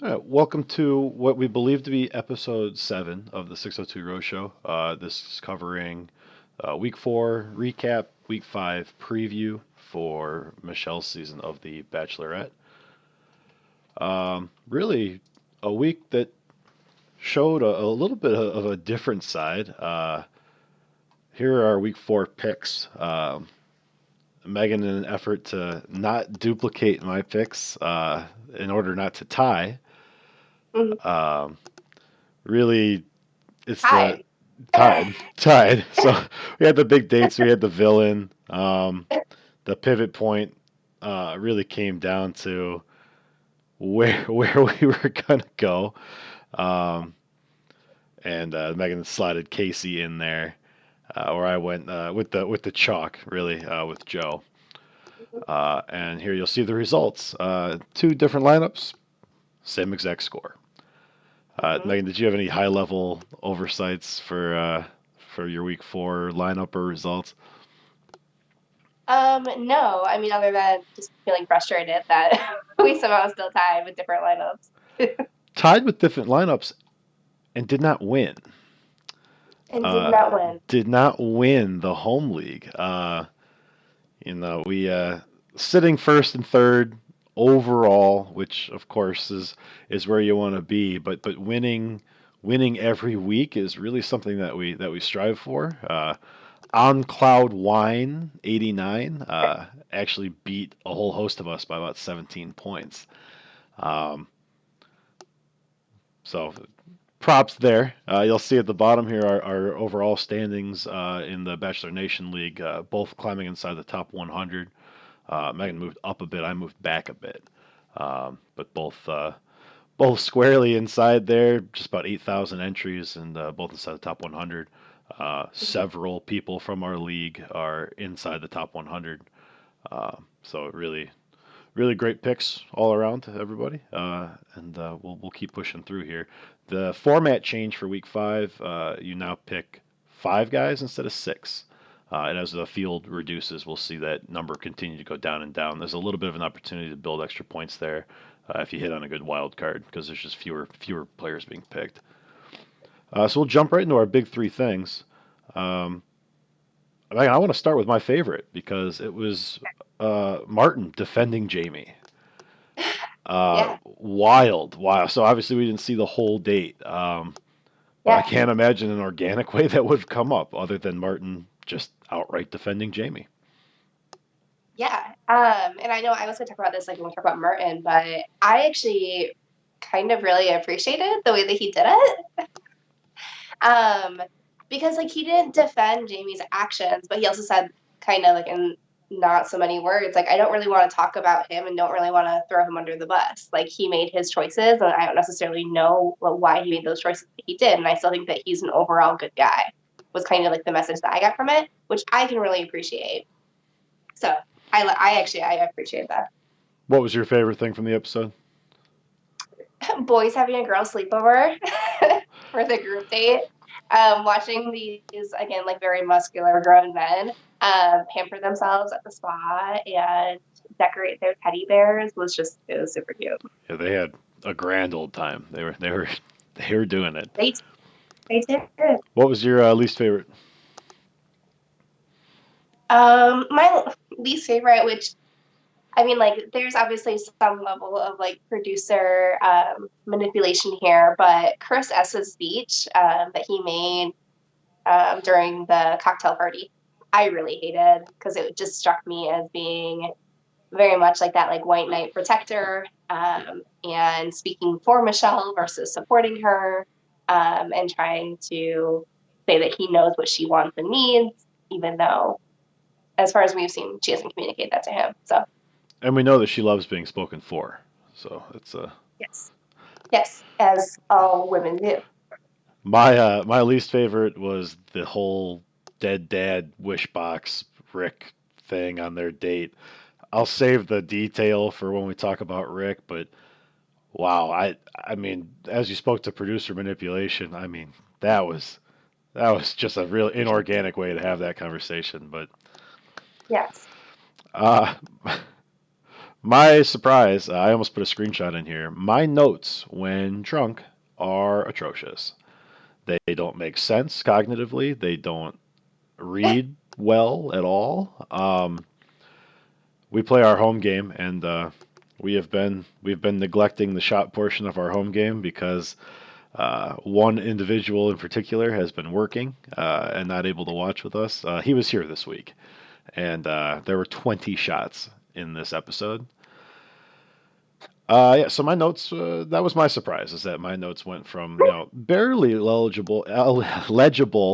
right, welcome to what we believe to be episode 7 of the 602 Row Show. This is covering week 4 recap, week 5 preview for Michelle's season of The Bachelorette. Really, a week that showed a little bit of a different side. Here are our week 4 picks. Megan, in an effort to not duplicate my picks in order not to tie, Mhm. um, really it's the Hi. tied. So we had the big dates. We had the villain. The pivot point really came down to where we were gonna go. Um, and Megan slotted Casey in there, or I went with the chalk really with Joe. And here you'll see the results. Two different lineups, same exact score. Mhm. Megan, did you have any high level oversights for your week 4 lineup or results? No, I mean, other than just feeling frustrated that we somehow still tied with different lineups Tied with different lineups and did not win. and did Uh, not win. did not win the home league. We sitting first and third overall, which of course is where you want to be, but winning every week is really something that we strive for. On Cloud Wine 89 actually beat a whole host of us by about 17 points. Um, so props there. You'll see at the bottom here our overall standings in the Bachelor Nation League, both climbing inside the top 100. Megan moved up a bit, I moved back a bit, but both squarely inside there. Just about 8,000 entries, and both inside the top 100. Several people from our league are inside the top 100. So really great picks all around to everybody, and we'll keep pushing through here. The format change for week 5, you now pick 5 guys instead of 6. And as the field reduces, we'll see that number continue to go down and down. There's a little bit of an opportunity to build extra points there if you hit on a good wild card because there's just fewer players being picked. So we'll jump right into our big 3 things. Um, I want to start with my favorite because it was Martin defending Jamie. Yeah, Wild. So obviously we didn't see the whole date, but I yeah, can't imagine an organic way that would have come up other than Martin just outright defending Jamie. yeah. And I know I was going to talk about this like when we talk about Merton, but I actually kind of really appreciated the way that he did it. Um, because like he didn't defend Jamie's actions, but he also said kind of like in not so many words, like I don't really want to talk about him and don't really want to throw him under the bus. Like he made his choices, and I don't necessarily know why he made those choices that he did, and I still think that he's an overall good guy. Was kind of like the message that I got from it, which I can really appreciate. So I appreciate that. What was your favorite thing from the episode? Boys having a girl sleepover for the group date. Watching these again, like very muscular grown men pamper themselves at the spa and decorate their teddy bears was just it was super cute. Yeah, they had a grand old time. They were doing it. They they did. What was your least favorite? My least favorite, which I mean, like, there's obviously some level of like producer manipulation here, but Chris S's speech that he made during the cocktail party, I really hated because it just struck me as being very much like that, like white knight protector and speaking for Michelle versus supporting her and trying to say that he knows what she wants and needs, even though, as far as we've seen, she doesn't communicate that to him. So, And we know that she loves being spoken for. So it's yes. Yes, as all women do. my least favorite was the whole dead dad wish box Rick thing on their date. I'll save the detail for when we talk about Rick, but wow, I mean, as you spoke to producer manipulation, I mean, that was that was just a real inorganic way to have that conversation. But Yes. uh, My surprise, I almost put a screenshot in here. My notes when drunk are atrocious. They don't make sense cognitively. They don't read well at all. We play our home game, and we've been neglecting the shot portion of our home game because one individual in particular has been working and not able to watch with us. He was here this week, and there were 20 shots in this episode. Yeah, so my notes, that was my surprise, is that my notes went from, barely legible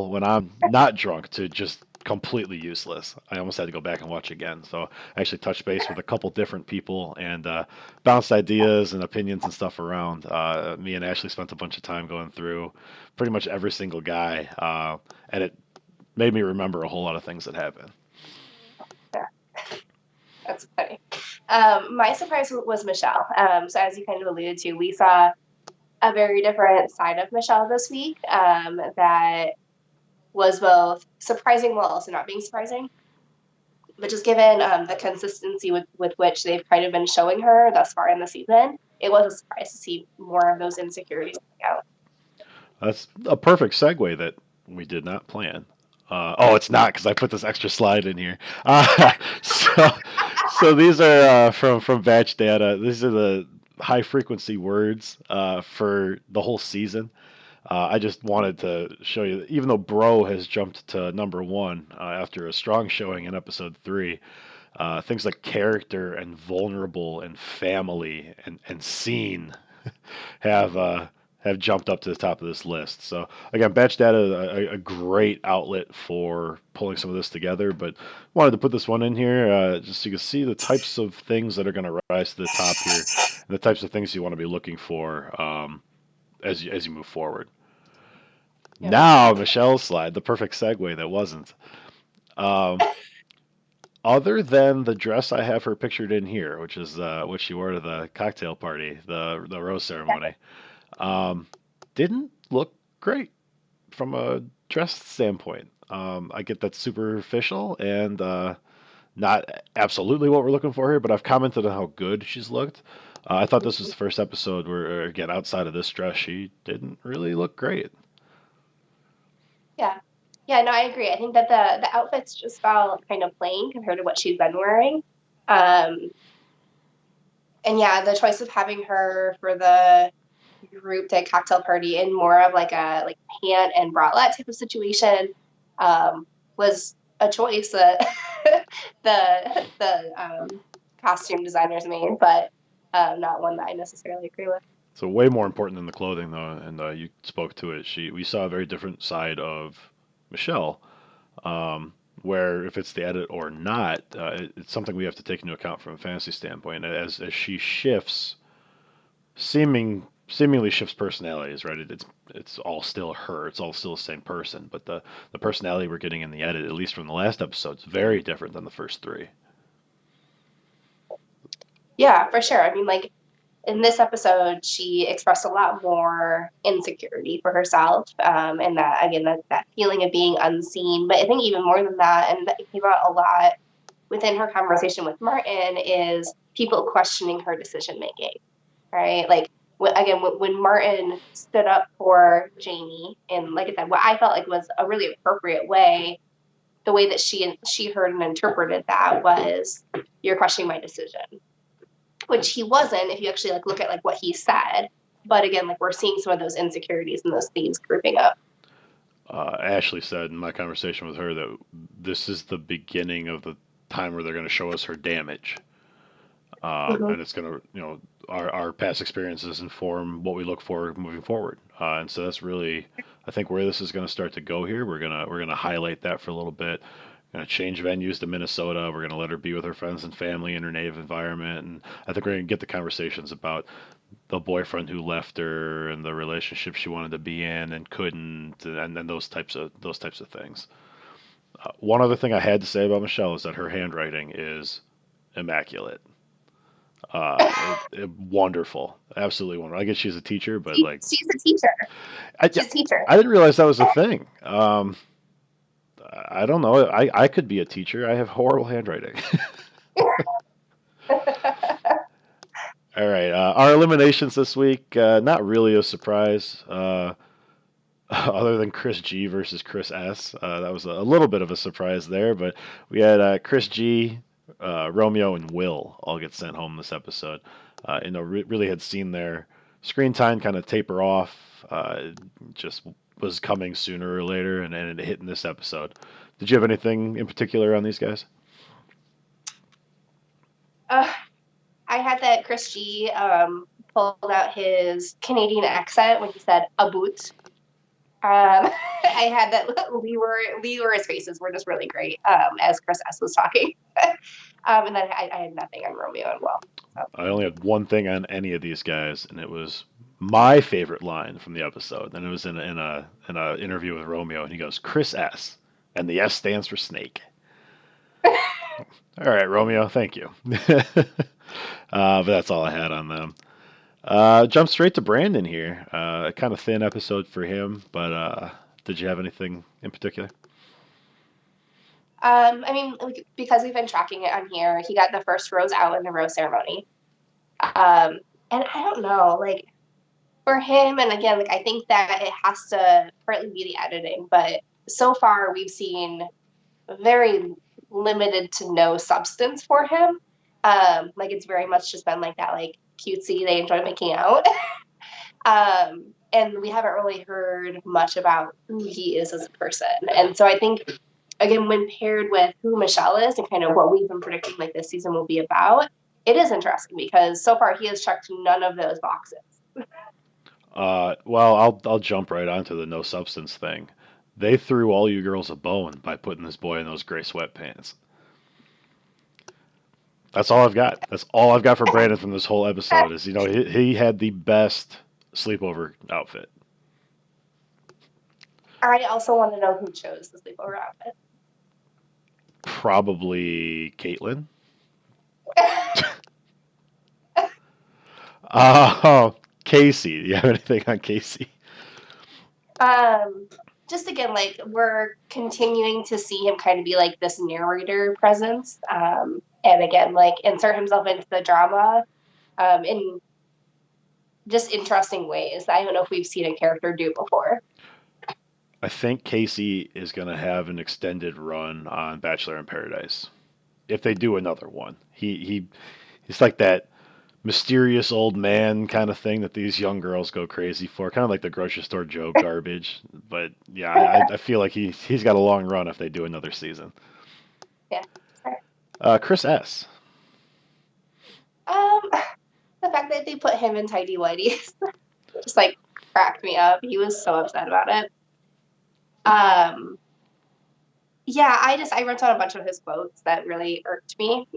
when I'm not drunk to just completely useless. I almost had to go back and watch again. So I actually touched base with a couple different people and bounced ideas and opinions and stuff around. Me and Ashley spent a bunch of time going through pretty much every single guy, and it made me remember a whole lot of things that happened. Yeah, that's funny. My surprise was Michelle. So as you kind of alluded to, we saw a very different side of Michelle this week that was both surprising while also not being surprising. But just given the consistency with which they've kind of been showing her thus far in the season, it was a surprise to see more of those insecurities coming out. That's a perfect segue that we did not plan. Oh, it's not because I put this extra slide in here. So, so these are from batch data. These are the high frequency words for the whole season. I just wanted to show you, that even though bro has jumped to number one after a strong showing in episode three, things like character and vulnerable and family and scene have have jumped up to the top of this list. So again, batch data is a great outlet for pulling some of this together, but wanted to put this one in here just so you can see the types of things that are going to rise to the top here, and the types of things you want to be looking for as you move forward. Yeah. Now Michelle's slide, the perfect segue that wasn't. Um, Other than the dress I have her pictured in here, which is what she wore to the cocktail party, the rose ceremony, um, didn't look great from a dress standpoint. I get that's superficial and not absolutely what we're looking for here, but I've commented on how good she's looked. I thought this was the first episode where, again, outside of this dress, she didn't really look great. Yeah. Yeah, no, I agree. I think that the outfits just felt kind of plain compared to what she's been wearing. Um, and yeah, the choice of having her for the group to cocktail party in more of like a like pant and bralette type of situation was a choice that the costume designers made, but not one that I necessarily agree with. So way more important than the clothing, though, and you spoke to it. We saw a very different side of Michelle, um, where if it's the edit or not, it's something we have to take into account from a fantasy standpoint. As she shifts, seemingly shifts personalities, right? It's all still her. It's all still the same person, but the personality we're getting in the edit, at least from the last episode, is very different than the first three. Yeah, for sure. I mean, like in this episode, she expressed a lot more insecurity for herself, and that again, that feeling of being unseen. But I think even more than that, and that came out a lot within her conversation with Martin, is people questioning her decision making. Right, like again, when Martin stood up for Jamie, and like I said, what I felt like was a really appropriate way. The way that she heard and interpreted that was, "You're questioning my decision," which he wasn't if you actually like look at like what he said. But again, like we're seeing some of those insecurities and those themes grouping up. Ashley said in my conversation with her that this is the beginning of the time where they're going to show us her damage, Mm-hmm. and it's going to, our past experiences inform what we look for moving forward. And so that's really, I think, where this is going to start to go here. We're gonna highlight that for a little bit. Going to change venues to Minnesota. We're going to let her be with her friends and family in her native environment, and I think we're going to get the conversations about the boyfriend who left her and the relationship she wanted to be in and couldn't, and those types of things. One other thing I had to say about Michelle is that her handwriting is immaculate. Wonderful, absolutely wonderful. I guess she's a teacher, but like, She's a teacher. yeah, She's a teacher. I didn't realize that was a thing. I don't know. I could be a teacher. I have horrible handwriting. All right. Our eliminations this week, not really a surprise, other than Chris G versus Chris S. That was a little bit of a surprise there, but we had Chris G, Romeo, and Will all get sent home this episode. Really had seen their screen time kind of taper off. Just was coming sooner or later, and it hit in this episode. Did you have anything in particular on these guys? Uh, I had that Chris G pulled out his Canadian accent when he said "a boot." I had that Leroy's faces were just really great as Chris S was talking. And then I had nothing on Romeo and Will. So. I only had one thing on any of these guys, and it was my favorite line from the episode. And it was in a interview with Romeo, and he goes, "Chris S," and the S stands for snake. All right, Romeo, thank you. But that's all I had on them. Jump straight to Brandon here. Kind of thin episode for him, but did you have anything in particular? I mean, because we've been tracking it on here, he got the first rose out in the rose ceremony. And I don't know, like for him, and again, like I think that it has to partly be the editing, but so far we've seen very limited to no substance for him. Like it's very much just been like that, like cutesy. They enjoy making out, and we haven't really heard much about who he is as a person. And so I think again, when paired with who Michelle is and kind of what we've been predicting like this season will be about, it is interesting because so far he has checked none of those boxes. Well, I'll jump right onto the no substance thing. They threw all you girls a bone by putting this boy in those gray sweatpants. That's all I've got. That's all I've got for Brandon from this whole episode. Is he had the best sleepover outfit. I also want to know who chose the sleepover outfit. Probably Caitlin. Oh, Casey. Do you have anything on Casey? um, just again, like we're continuing to see him kind of be like this narrator presence, and again, like insert himself into the drama, in just interesting ways that I don't know if we've seen a character do before. I think Casey is going to have an extended run on Bachelor in Paradise. If they do another one, he's like that mysterious old man kind of thing that these young girls go crazy for, kind of like the grocery store Joe garbage. But yeah, I feel like he's got a long run if they do another season. Yeah. Chris S. Um, the fact that they put him in tidy whities just like cracked me up. He was so upset about it. Um, yeah, I wrote down a bunch of his quotes that really irked me.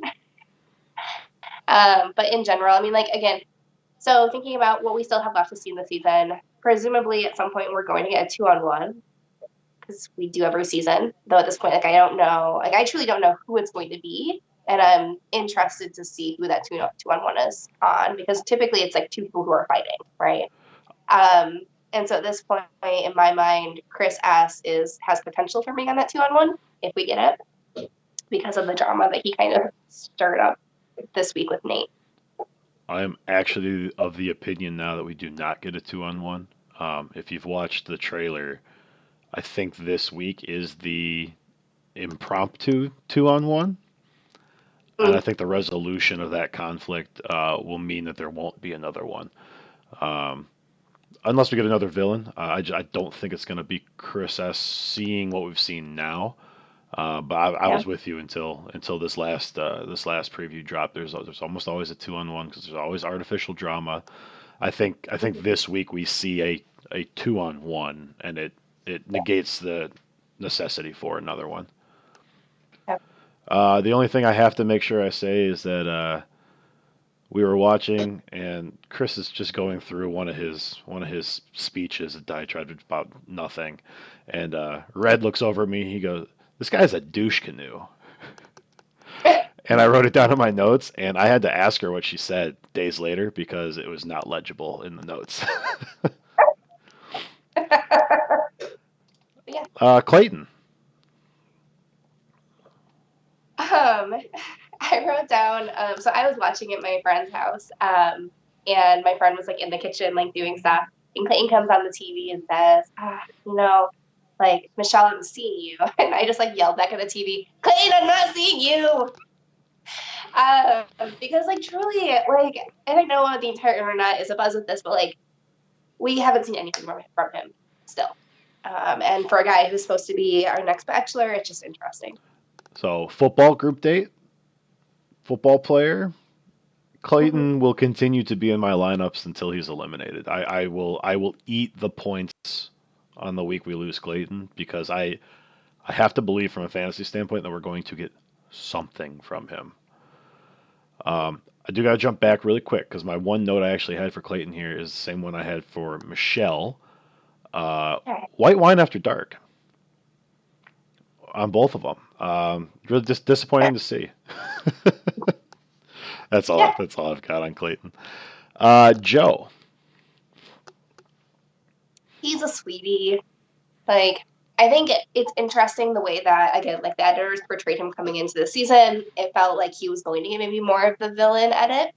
But in general, I mean, like again, so thinking about what we still have left to see in the season, presumably at some point we're going to get a 2-on-1 because we do every season. Though at this point, like I don't know, like I truly don't know who it's going to be, and I'm interested to see who that 2-on-1 is on because typically it's like two people who are fighting, right? Um, and so at this point in my mind, Chris S has potential for being on that 2-on-1 if we get it because of the drama that he kind of stirred up this week with Nate. I am actually of the opinion now that we do not get a 2-on-1. If you've watched the trailer, I think this week is the impromptu 2-on-1. And I Mm. think the resolution of that conflict will mean that there won't be another one. Um, unless we get another villain. I don't think it's going to be Chris S. Seeing what we've seen now. But I Yeah. was with you until this last preview drop. There's almost always a 2-on-1 because there's always artificial drama. I think this week we see a 2-on-1 and it negates the necessity for another one. Yeah. The only thing I have to make sure I say is that we were watching, and Chris is just going through one of his speeches, a diatribe about nothing, and Red looks over at me. He goes, "This guy's a douche canoe," and I wrote it down in my notes, and I had to ask her what she said days later because it was not legible in the notes. Yeah. Clayton. I wrote down. So so I was watching at my friend's house, and my friend was like in the kitchen, like doing stuff. And Clayton comes on the TV and says, like Michelle, I'm seeing you. And I just like yelled back at the TV, Clayton, I'm not seeing you. Because like truly, like, and I know the entire internet is abuzz with this, but like we haven't seen anything from him still. And for a guy who's supposed to be our next bachelor, it's just interesting. So football group date, football player. Mm-hmm. Clayton will continue to be in my lineups until he's eliminated. I will eat the points on the week we lose Clayton because I have to believe from a fantasy standpoint that we're going to get something from him. I do got to jump back really quick because my one note I actually had for Clayton here is the same one I had for Michelle. Uh, Okay. White wine after dark on both of them. Really just disappointing to see. That's all. Yeah, That's all I've got on Clayton. Joe. he's a sweetie. Like, I think it's interesting the way that, again, like the editors portrayed him coming into the season. It felt like he was going to get maybe more of the villain edit.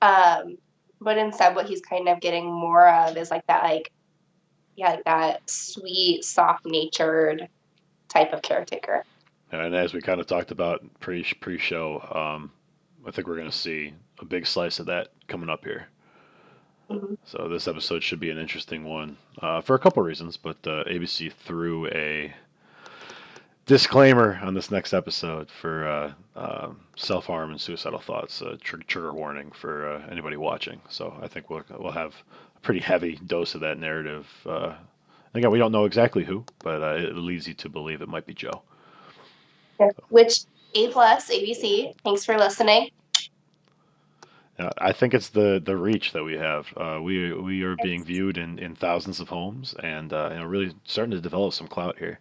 Um, but instead, what he's kind of getting more of is like that, like, yeah, like that sweet, soft natured type of caretaker. And as we kind of talked about pre-show, I think we're going to see a big slice of that coming up here. Mm-hmm. So this episode should be an interesting one for a couple reasons, but ABC threw a disclaimer on this next episode for self-harm and suicidal thoughts, trigger warning for anybody watching. So I think we'll have a pretty heavy dose of that narrative. Again, we don't know exactly who, but it leads you to believe it might be Joe. Yeah. Which A plus ABC. Thanks for listening. I think it's the reach that we have. We are being viewed in thousands of homes, and really starting to develop some clout here.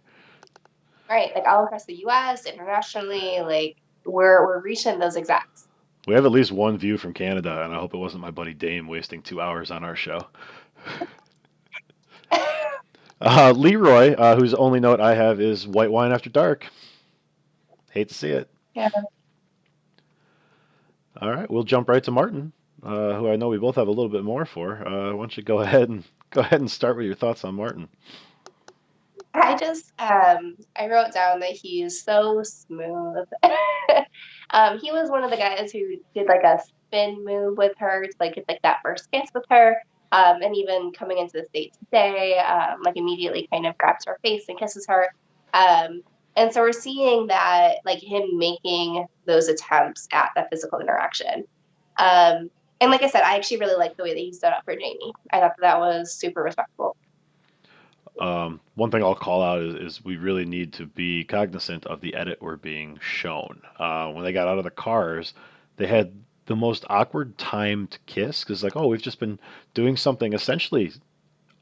Right, like all across the U.S., internationally, like we're reaching those execs. We have at least one view from Canada, and I hope it wasn't my buddy Dame wasting 2 hours on our show. Leroy, whose only note I have is white wine after dark. Hate to see it. Yeah. All right, we'll jump right to Martin, who I know we both have a little bit more for. Why don't you go ahead and start with your thoughts on Martin? I wrote down that he's so smooth. He was one of the guys who did like a spin move with her to like get like that first kiss with her. And even coming into this date today, like immediately kind of grabs her face and kisses her. Um, and so we're seeing that like him making those attempts at that physical interaction. Um, and like I said, I actually really like the way that he stood up for Jamie. I thought that was super respectful. One thing I'll call out is we really need to be cognizant of the edit we're being shown. When they got out of the cars, they had the most awkward timed kiss because like, oh, we've just been doing something essentially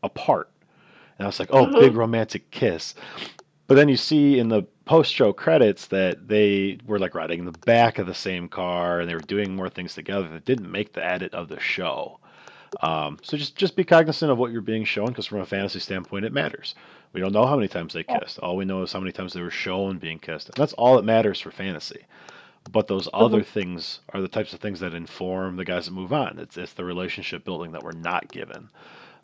apart, and I was like, oh, big Mm-hmm. romantic kiss. But then you see in the post-show credits that they were like riding in the back of the same car and they were doing more things together that didn't make the edit of the show. So just be cognizant of what you're being shown because from a fantasy standpoint, it matters. We don't know how many times they kissed. All we know is how many times they were shown being kissed. And that's all that matters for fantasy. But those Mm-hmm. other things are the types of things that inform the guys that move on. It's the relationship building that we're not given.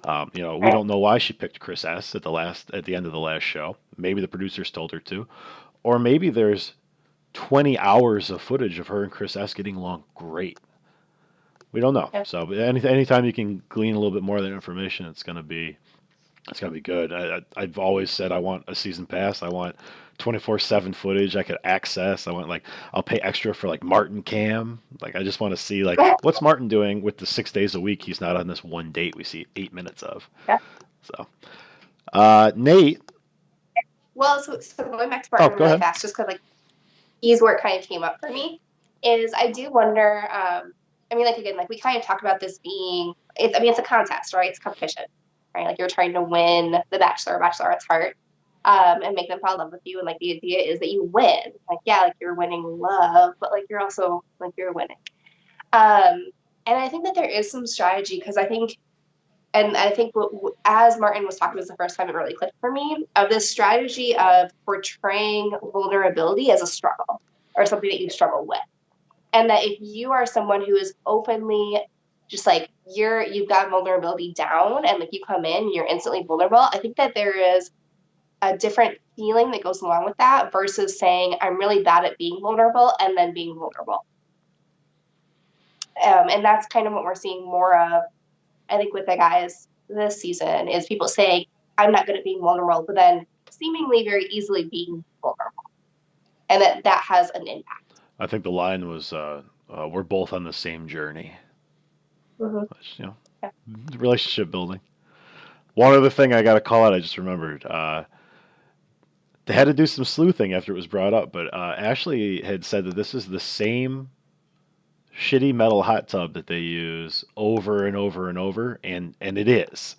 We Right. don't know why she picked Chris S at the end of the last show. Maybe the producers told her to, or maybe there's 20 hours of footage of her and Chris S getting along great. We don't know. Yeah. So anytime you can glean a little bit more of that information, it's gonna be good. I've always said I want a season pass. I want 24/7 footage I could access. I want like I'll pay extra for like Martin Cam. Like I just want to see like what's Martin doing with the 6 days a week he's not on this one date we see 8 minutes of. Yeah. So Nate. Well, so going back to Oh, Barton go really ahead. fast, just because like he's where it kind of came up for me, is I do wonder. I mean, like again, like we kind of talked about this being. I mean, it's a contest, right? It's a competition, right? Like you're trying to win the Bachelor or Bachelorette's heart, and make them fall in love with you. And like the idea is that you win. Like yeah, like you're winning love, but like you're also like you're winning. Um, and I think that there is some strategy because I think as Martin was talking, was the first time it really clicked for me of this strategy of portraying vulnerability as a struggle or something that you struggle with. and that if you are someone who is openly just like you've got vulnerability down and like you come in and you're instantly vulnerable, I think that there is a different feeling that goes along with that versus saying I'm really bad at being vulnerable and then being vulnerable. And that's kind of what we're seeing more of, I think, with the guys this season is people saying I'm not good at being vulnerable, but then seemingly very easily being vulnerable, and that has an impact. I think the line was, "We're both on the same journey." Mm-hmm. Which, Yeah. relationship building. One other thing I got to call out, I just remembered. They had to do some sleuthing after it was brought up, but Ashley had said that this is the same shitty metal hot tub that they use over and over and over, and it is.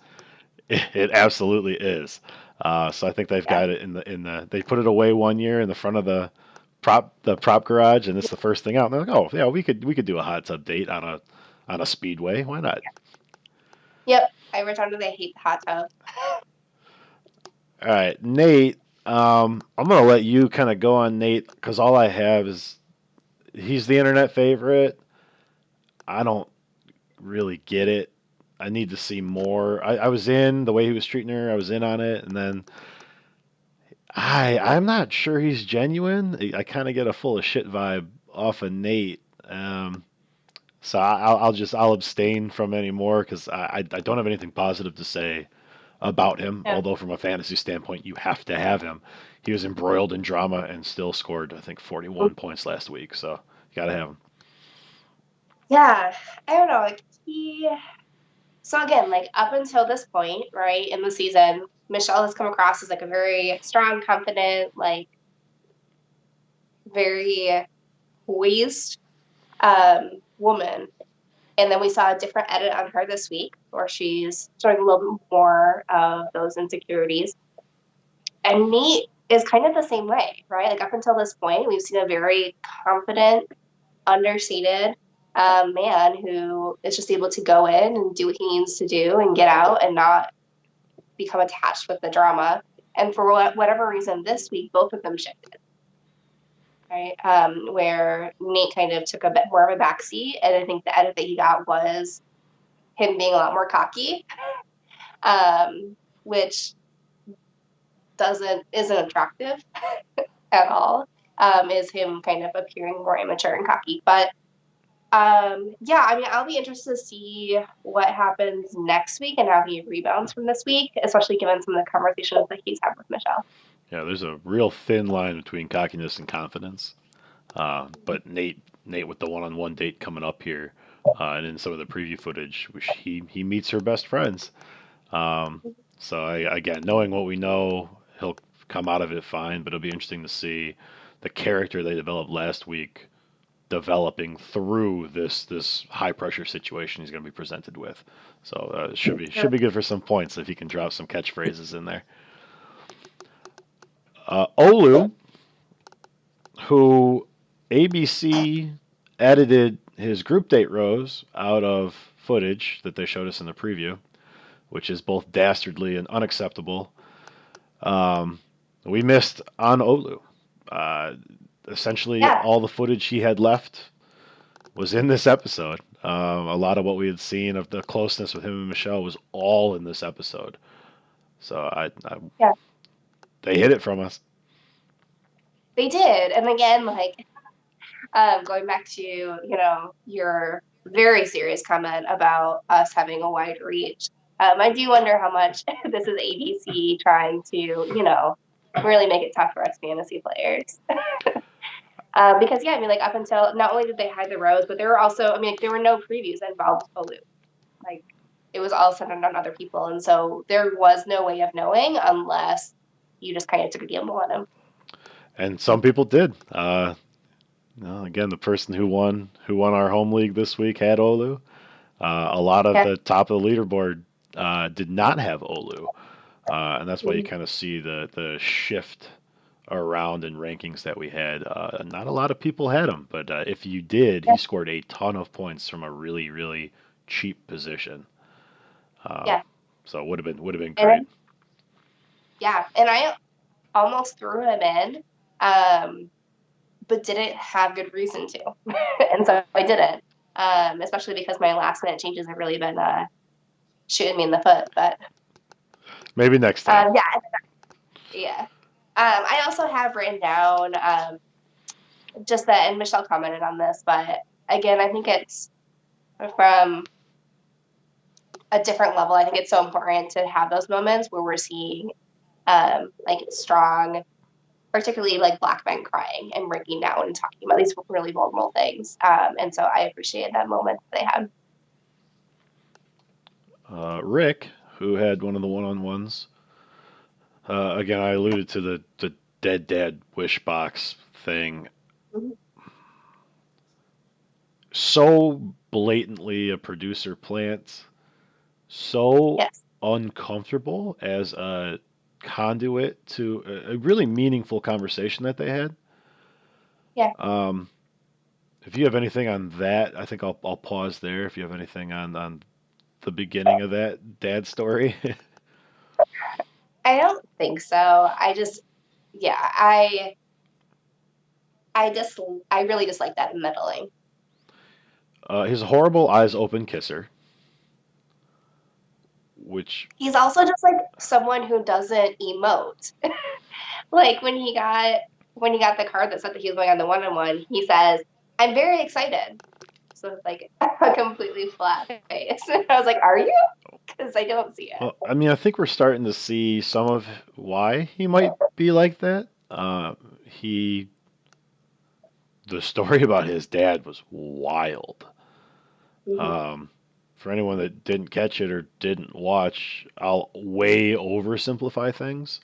It absolutely is. So I think they've Yeah. got it in the. They put it away one year in the front of the prop garage, and it's the first thing out. And they're like, oh yeah, we could do a hot tub date on a speedway. Why not? Yep. I returned to they hate the hot tub. All right, Nate. I'm gonna let you kind of go on Nate because all I have is he's the internet favorite. I don't really get it. I need to see more. I was in the way he was treating her. I was in on it, and then I'm not sure he's genuine. I kind of get a full of shit vibe off of Nate. So I'll abstain from any more because I don't have anything positive to say about him. Yeah. Although from a fantasy standpoint, you have to have him. He was embroiled in drama and still scored I think 41 points last week. So you gotta have him. Yeah. I don't know. Like he. So again, like up until this point, right in the season, Michelle has come across as like a very strong, confident, like very poised woman. And then we saw a different edit on her this week where she's showing a little bit more of those insecurities. And Nate is kind of the same way, right? Like up until this point, we've seen a very confident, understated man who is just able to go in and do what he needs to do and get out and not become attached with the drama. And for whatever reason, this week, both of them shifted, right? Where Nate kind of took a bit more of a backseat. And I think the edit that he got was him being a lot more cocky, which isn't attractive at all. Is him kind of appearing more immature and cocky. But yeah, I mean, I'll be interested to see what happens next week and how he rebounds from this week, especially given some of the conversations that he's had with Michelle. Yeah, there's a real thin line between cockiness and confidence. But Nate with the one-on-one date coming up here, and in some of the preview footage, which he meets her best friends. Um, so again, knowing what we know, he'll come out of it fine. But it'll be interesting to see the character they developed last week developing through this high pressure situation he's going to be presented with. So it should be good for some points if he can drop some catchphrases in there. Olu, who ABC edited his group date rows out of footage that they showed us in the preview, which is both dastardly and unacceptable. Um, we missed on Olu. Uh, Essentially, Yeah, all the footage he had left was in this episode. A lot of what we had seen of the closeness with him and Michelle was all in this episode. So yeah, they hid it from us. they did. And again, like going back to your very serious comment about us having a wide reach, I do wonder how much this is ABC trying to really make it tough for us fantasy players. Because yeah, I mean, like up until not only did they hide the rows, but there were also, I mean, like, there were no previews that involved Olu. Like it was all centered on other people, and so there was no way of knowing unless you just kind of took a gamble on him. And some people did. Again, the person who won our home league this week had Olu. A lot of Yeah. the top of the leaderboard did not have Olu, and that's why you Mhm. kind of see the shift around in rankings that we had. Not a lot of people had him, but if you did, Yeah. he scored a ton of points from a really really cheap position. Uh, Yeah. so would have been And great. yeah, and I almost threw him in, um, but didn't have good reason to. And so I didn't, especially because my last minute changes have really been shooting me in the foot. But Maybe next time. yeah, yeah. I also have written down just that, and Michelle commented on this, but again, I think it's from a different level. I think it's so important to have those moments where we're seeing like strong, particularly like Black men crying and breaking down and talking about these really vulnerable things. And so I appreciated that moment that they had. Rick, who had one of the one-on-ones. Again, I alluded to the dead dad wish box thing. Mm-hmm. So blatantly a producer plant, so Yes. uncomfortable as a conduit to a really meaningful conversation that they had. Yeah. Um, if you have anything on that, I think I'll pause there. If you have anything on the beginning of that dad story. I don't think so. Yeah, I just, I really dislike that meddling. His horrible eyes open kisser, which He's also just like someone who doesn't emote. Like when he got the card that said that he was going on the one-on-one, he says, "I'm very excited." So it's like a completely flat face. And I was like, "Are you?" Because I don't see it. well, I mean, I think we're starting to see some of why he might be like that. He The story about his dad was wild. Mm-hmm. Um, for anyone that didn't catch it or didn't watch, I'll way oversimplify things.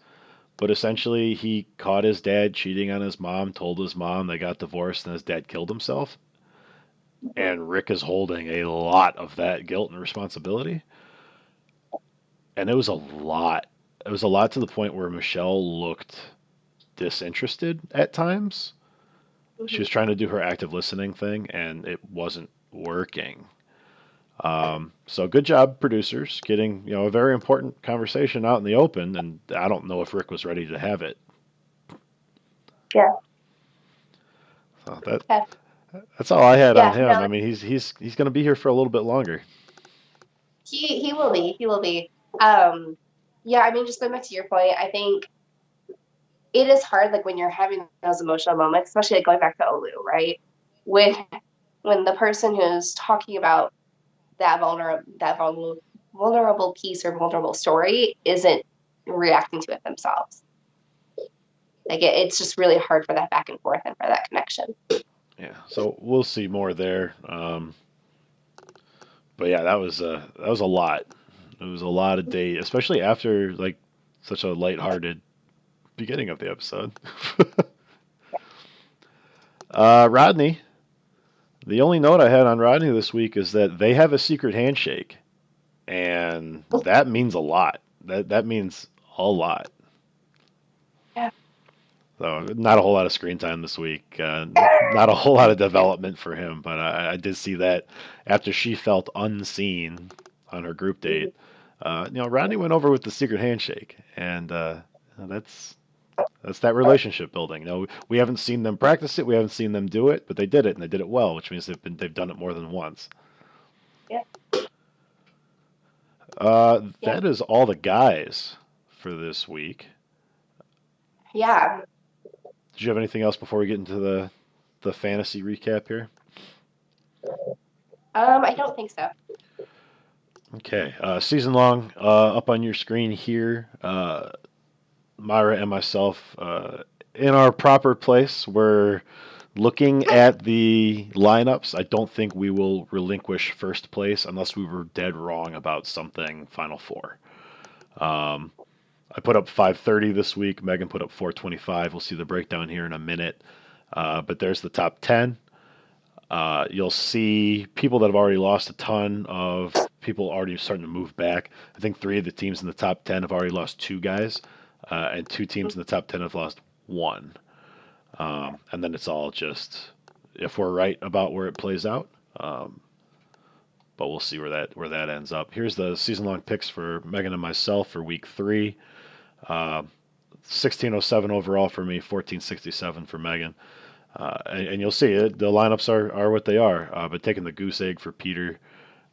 But essentially, he caught his dad cheating on his mom, told his mom, they got divorced, and his dad killed himself. And Rick is holding a lot of that guilt and responsibility. And it was a lot. It was a lot to the point where Michelle looked disinterested at times. She Mm-hmm. was trying to do her active listening thing, and it wasn't working. So good job, producers, getting a very important conversation out in the open. And I don't know if Rick was ready to have it. Yeah. So Yeah. that's all I had on Yeah. No, him. I mean, he's going to be here for a little bit longer. he will be. He will be. Um, yeah, I mean, just going back to your point, I think it is hard, like when you're having those emotional moments, especially like going back to Olu, right? When when the person who's talking about that vulnerable piece or vulnerable story isn't reacting to it themselves. Like it's just really hard for that back and forth and for that connection. Yeah. So we'll see more there. But yeah, that was a lot. It was a lot of date, especially after like such a lighthearted beginning of the episode. Rodney. The only note I had on Rodney this week is that they have a secret handshake, and that means a lot. That means a lot. Yeah. So not a whole lot of screen time this week. Not a whole lot of development for him, but I did see that after she felt unseen on her group date, Rodney went over with the secret handshake, and that's that's that relationship building. We haven't seen them practice it, we haven't seen them do it, but they did it and they did it well, which means they've done it more than once. Yeah. Yeah. That is all the guys for this week. Yeah. Did you have anything else before we get into the fantasy recap here? I don't think so. Okay, season long up on your screen here. Myra and myself in our proper place. We're looking at the lineups. I don't think we will relinquish first place unless we were dead wrong about something Final Four. Um, I put up 530 this week. Megan put up 425. We'll see the breakdown here in a minute. But there's the top 10. You'll see people that have already lost a ton of people already starting to move back. I think three of the teams in the top 10 have already lost two guys, and two teams in the top 10 have lost one. And then it's all just if we're right about where it plays out. But we'll see where that ends up. Here's the season long picks for Megan and myself for week 3. 1607 overall for me, 1467 for Megan. And you'll see it. The lineups are what they are. But taking the goose egg for Peter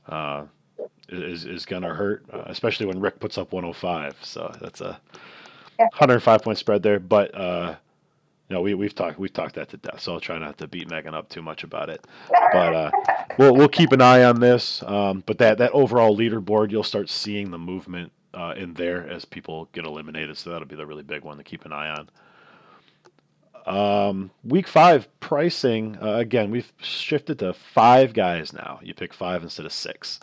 uh, is gonna hurt, especially when Rick puts up 105. So that's a 105 point spread there. But no, we've talked that to death. So I'll try not to beat Megan up too much about it. But we'll keep an eye on this. But that overall leaderboard, you'll start seeing the movement in there as people get eliminated. So that'll be the really big one to keep an eye on. Week 5 pricing, again, we've shifted to 5 guys now. You pick 5 instead of 6.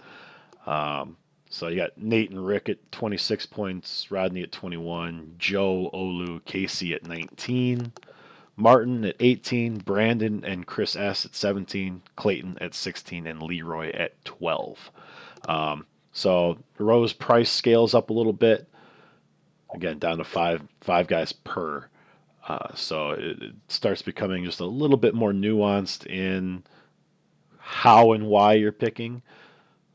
Um, so you got Nate and Rick at 26 points, Rodney at 21, Joe, Olu, Casey at 19, Martin at 18, Brandon and Chris S at 17, Clayton at 16, and Leroy at 12. So Rose price scales up a little bit. Again, down to five guys per. So it starts becoming just a little bit more nuanced in how and why you're picking.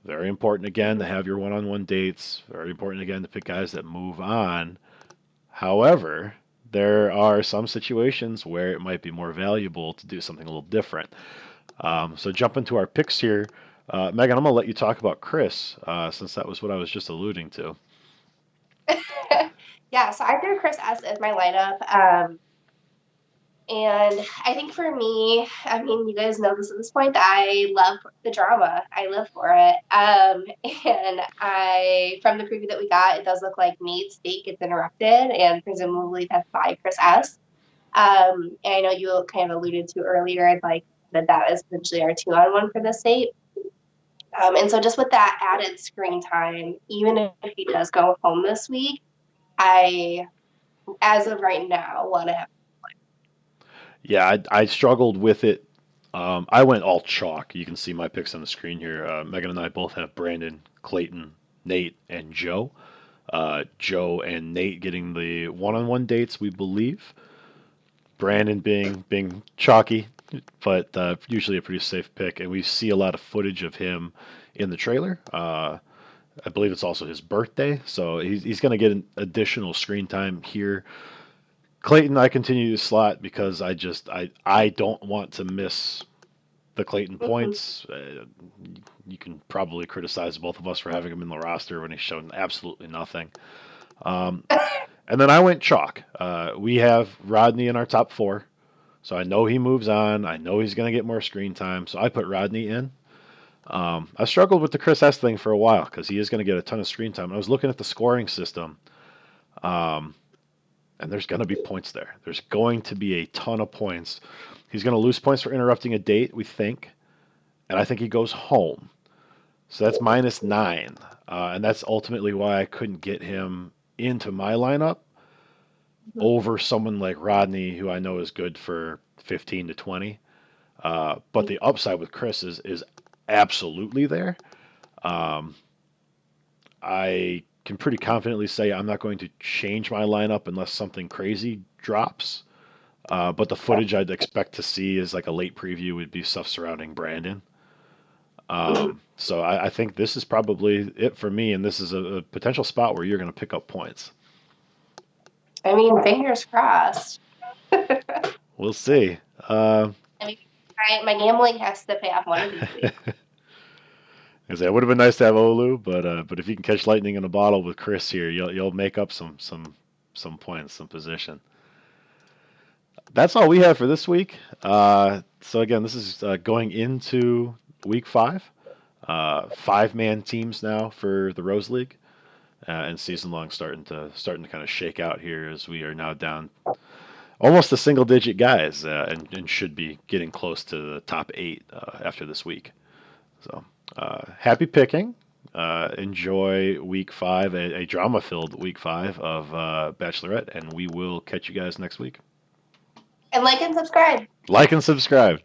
Very important again to have your one-on-one dates. Very important again to pick guys that move on. However, there are some situations where it might be more valuable to do something a little different. So jump into our picks here. Megan, I'm going to let you talk about Chris, since that was what I was just alluding to. Yeah, so I threw Chris S as my lineup. And I think for me, I mean, you guys know this at this point, that I love the drama. I live for it. And from the preview that we got, it does look like Nate's date gets interrupted, and presumably that's by Chris S. And I know you kind of alluded to earlier, like that is potentially our 2-on-1 for this date. And so just with that added screen time, even if he does go home this week, I, as of right now, want to have. Yeah, I struggled with it. I went all chalk. You can see my picks on the screen here. Megan and I both have Brandon, Clayton, Nate, and Joe. Joe and Nate getting the one-on-one dates, we believe. Brandon being chalky, but usually a pretty safe pick. And we see a lot of footage of him in the trailer. I believe it's also his birthday, so he's going to get an additional screen time here. Clayton, I continue to slot because I don't want to miss the Clayton Mhm. points. You can probably criticize both of us for having him in the roster when he's shown absolutely nothing. Um, and then I went chalk. We have Rodney in our top 4, so I know he moves on. I know he's going to get more screen time, so I put Rodney in. I struggled with the Chris S thing for a while because he is going to get a ton of screen time. I was looking at the scoring system, um, and there's going to be points there. There's going to be a ton of points. He's going to lose points for interrupting a date, we think, and I think he goes home. So that's -9, and that's ultimately why I couldn't get him into my lineup over someone like Rodney, who I know is good for 15 to 20. But the upside with Chris is absolutely there. Um, I can pretty confidently say I'm not going to change my lineup unless something crazy drops. But the footage I'd expect to see is like a late preview would be stuff surrounding Brandon. So I think this is probably it for me, and this is a potential spot where you're going to pick up points. I mean, fingers crossed. We'll see. Uh, I mean, my gambling has to pay off one of these weeks. I say it would have been nice to have Olu, but if you can catch lightning in a bottle with Chris here, you'll make up some points, some position. That's all we have for this week. So again, this is going into week 5. 5-man teams now for the Rose League, and season long starting to kind of shake out here as we are now down almost a single digit guys, and should be getting close to the top 8 after this week. So happy picking. Enjoy week 5, a drama filled week 5 of Bachelorette, and we will catch you guys next week. And like and subscribe. Like and subscribe.